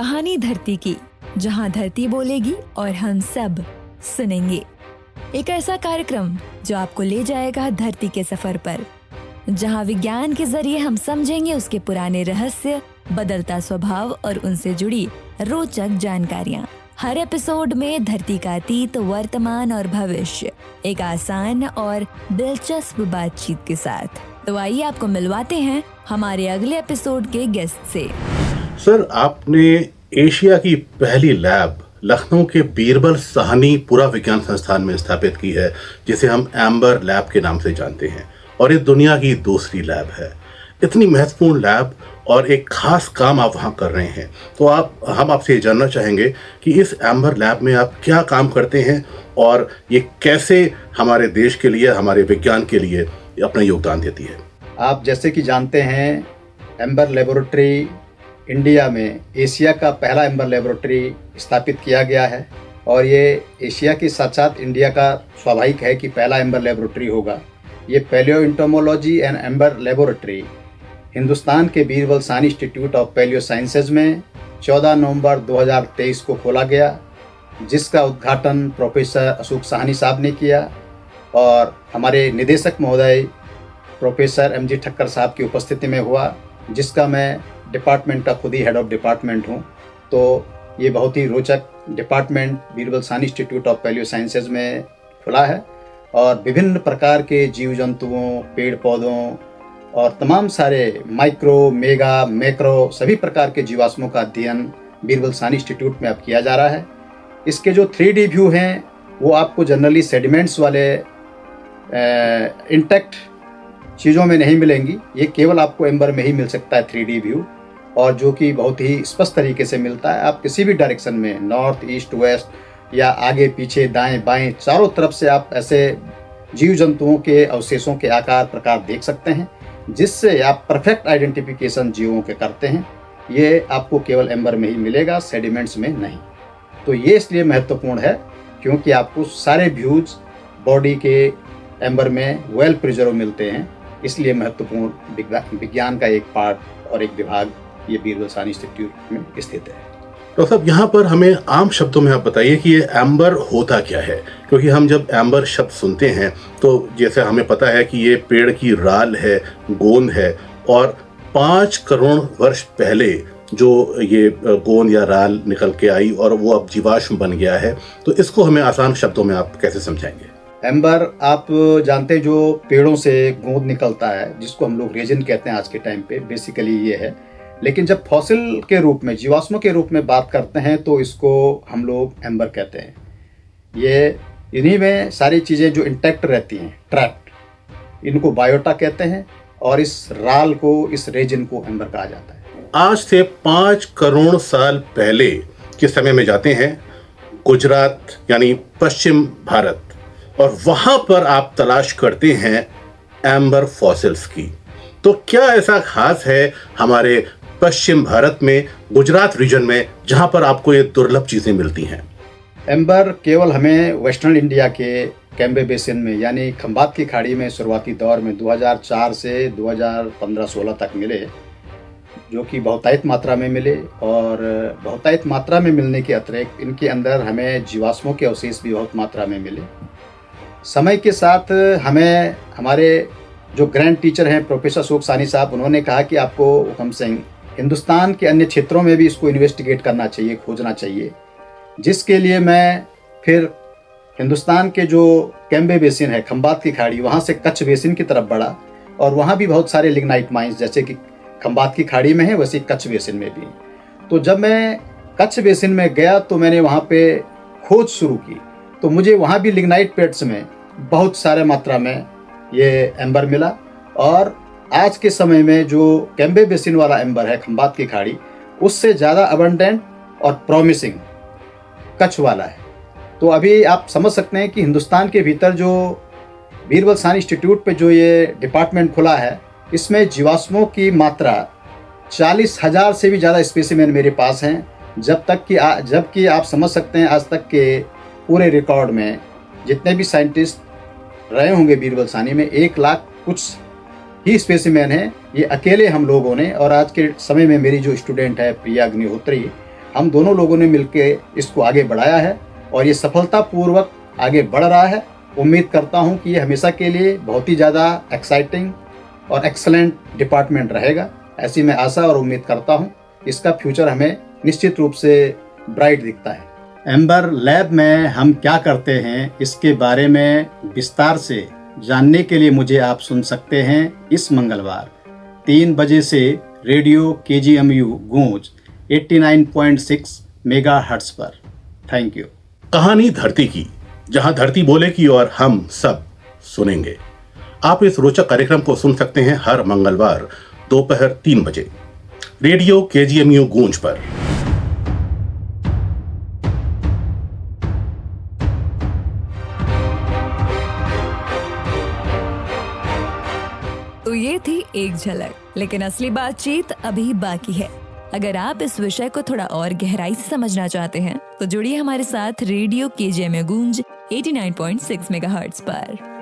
कहानी धरती की, जहां धरती बोलेगी और हम सब सुनेंगे। एक ऐसा कार्यक्रम जो आपको ले जाएगा धरती के सफर पर, जहां विज्ञान के जरिए हम समझेंगे उसके पुराने रहस्य, बदलता स्वभाव और उनसे जुड़ी रोचक जानकारियां। हर एपिसोड में धरती का अतीत, वर्तमान और भविष्य एक आसान और दिलचस्प बातचीत के साथ। तो आइए आपको मिलवाते हैं हमारे अगले एपिसोड के गेस्ट से। सर, आपने एशिया की पहली लैब लखनऊ के बीरबल साहनी पुरा विज्ञान संस्थान में स्थापित की है, जिसे हम एम्बर लैब के नाम से जानते हैं, और ये दुनिया की दूसरी लैब है। इतनी महत्वपूर्ण लैब और एक खास काम आप वहाँ कर रहे हैं, तो हम आपसे ये जानना चाहेंगे कि इस एम्बर लैब में आप क्या काम करते हैं और ये कैसे हमारे देश के लिए, हमारे विज्ञान के लिए अपना योगदान देती है। आप जैसे कि जानते हैं, एम्बर लेबोरेटरी इंडिया में एशिया का पहला एम्बर लेबोरेटरी स्थापित किया गया है, और ये एशिया के साथ साथ इंडिया का स्वाभाविक है कि पहला एम्बर लेबोरेटरी होगा। ये palaeo entomology and amber laboratory Hindustan के Birbal Sahni institute of palaeo sciences में 14 नवंबर 2023 को खोला गया, जिसका उद्घाटन प्रोफेसर अशोक साहनी साहब ने किया और हमारे निदेशक महोदय प्रोफेसर एम जी ठक्कर साहब की उपस्थिति में हुआ, जिसका मैं डिपार्टमेंट का खुद ही हेड ऑफ डिपार्टमेंट हूँ। तो ये बहुत ही रोचक department Birbal Sahni institute of palaeo sciences में खुला है, और विभिन्न प्रकार के जीव जंतुओं, पेड़ पौधों और तमाम सारे माइक्रो, मेगा, मैक्रो सभी प्रकार के जीवाश्मों का अध्ययन बीरबल साहनी इंस्टीट्यूट में अब किया जा रहा है। इसके जो 3D व्यू हैं वो आपको जनरली सेडिमेंट्स वाले इंटैक्ट चीज़ों में नहीं मिलेंगी। ये केवल आपको एम्बर में ही मिल सकता है 3D व्यू, और जो कि बहुत ही स्पष्ट तरीके से मिलता है। आप किसी भी डायरेक्शन में, नॉर्थ, ईस्ट, वेस्ट या आगे पीछे, दाएं बाएं, चारों तरफ से आप ऐसे जीव जंतुओं के अवशेषों के आकार प्रकार देख सकते हैं, जिससे आप परफेक्ट आइडेंटिफिकेशन जीवों के करते हैं। ये आपको केवल एम्बर में ही मिलेगा, सेडिमेंट्स में नहीं। तो ये इसलिए महत्वपूर्ण है क्योंकि आपको सारे व्यूज बॉडी के एम्बर में वेल प्रिजर्व मिलते हैं, इसलिए महत्वपूर्ण विज्ञान का एक पार्ट और एक विभाग ये बीरबल साहनी इंस्टीट्यूट में स्थित है। तो साहब, यहाँ पर हमें आम शब्दों में आप बताइए कि ये एम्बर होता क्या है, क्योंकि हम जब एम्बर शब्द सुनते हैं तो जैसे हमें पता है कि ये पेड़ की राल है, गोंद है, और 5 करोड़ वर्ष पहले जो ये गोंद या राल निकल के आई और वो अब जीवाश्म बन गया है, तो इसको हमें आसान शब्दों में आप कैसे समझाएंगे? एम्बर आप जानते हैं, जो पेड़ों से गोंद निकलता है, जिसको हम लोग रेजिन कहते हैं आज के टाइम पे, बेसिकली ये है। लेकिन जब फॉसिल के रूप में, जीवाश्मों के रूप में बात करते हैं तो इसको हम लोग एम्बर कहते हैं। ये इन्हीं में सारी चीज़ें जो इंटैक्ट रहती हैं, ट्रैप्ड, इनको बायोटा कहते हैं, और इस राल को, इस रेजिन को एम्बर कहा जाता है। आज से 5 करोड़ साल पहले के समय में जाते हैं गुजरात यानी पश्चिम भारत, और वहां पर आप तलाश करते हैं एम्बर फॉसिल्स की। तो क्या ऐसा खास है हमारे पश्चिम भारत में, गुजरात रीजन में, जहां पर आपको ये दुर्लभ चीजें मिलती हैं? एम्बर केवल हमें वेस्टर्न इंडिया के कैम्बे बेसिन में, यानी खंबात की खाड़ी में शुरुआती दौर में 2004 से 2015-16 तक मिले, जो कि बहुतायत मात्रा में मिले। और बहुतायत मात्रा में मिलने के अतिरिक्त इनके अंदर हमें जीवाश्मों के अवशेष भी बहुत मात्रा में मिले। समय के साथ हमें हमारे जो ग्रैंड टीचर हैं प्रोफेसर अशोक साहनी साहब, उन्होंने कहा कि आपको हुकम सिंह हिंदुस्तान के अन्य क्षेत्रों में भी इसको इन्वेस्टिगेट करना चाहिए, खोजना चाहिए, जिसके लिए मैं फिर हिंदुस्तान के जो कैम्बे बेसिन है, खंबात की खाड़ी, वहाँ से कच्छ बेसिन की तरफ बढ़ा, और वहाँ भी बहुत सारे लिग्नाइट माइंस जैसे कि खंबात की खाड़ी में है, वैसे कच्छ बेसिन में भी। तो जब मैं कच्छ बेसिन में गया तो मैंने वहाँ पे खोज शुरू की, तो मुझे वहाँ भी लिग्नाइट पेड्स में बहुत सारे मात्रा में ये एम्बर मिला। और आज के समय में जो कैम्बे बेसिन वाला एम्बर है, खंबात की खाड़ी, उससे ज़्यादा अबंडेंट और प्रॉमिसिंग कच्छ वाला है। तो अभी आप समझ सकते हैं कि हिंदुस्तान के भीतर जो बीरबल साहनी इंस्टीट्यूट पे जो ये डिपार्टमेंट खुला है, इसमें जीवाश्मों की मात्रा 40,000 से भी ज़्यादा स्पेसिमेन मेरे पास हैं। जबकि आप समझ सकते हैं, आज तक के पूरे रिकॉर्ड में जितने भी साइंटिस्ट रहे होंगे बीरबल साहनी में, 1 लाख कुछ ही स्पेसिमेन हैं, ये अकेले हम लोगों ने। और आज के समय में मेरी जो स्टूडेंट है प्रिया अग्निहोत्री, हम दोनों लोगों ने मिलकर इसको आगे बढ़ाया है और ये सफलतापूर्वक आगे बढ़ रहा है। उम्मीद करता हूँ कि ये हमेशा के लिए बहुत ही ज़्यादा एक्साइटिंग और एक्सलेंट डिपार्टमेंट रहेगा। ऐसी मैं आशा और उम्मीद करता हूँ। इसका फ्यूचर हमें निश्चित रूप से ब्राइट दिखता है। एम्बर लैब में हम क्या करते हैं, इसके बारे में विस्तार से जानने के लिए मुझे आप सुन सकते हैं इस मंगलवार 3 बजे से रेडियो KGMU गूंज 89.6 मेगाहर्ट्ज पर। Thank you. कहानी धरती की, जहां धरती बोलेगी और हम सब सुनेंगे। आप इस रोचक कार्यक्रम को सुन सकते हैं हर मंगलवार दोपहर 3 बजे रेडियो KGMU गूंज पर। तो ये थी एक झलक, लेकिन असली बातचीत अभी बाकी है। अगर आप इस विषय को थोड़ा और गहराई से समझना चाहते हैं तो जुड़िए हमारे साथ रेडियो KGMU गूंज 89.6 मेगाहर्ट्ज पर।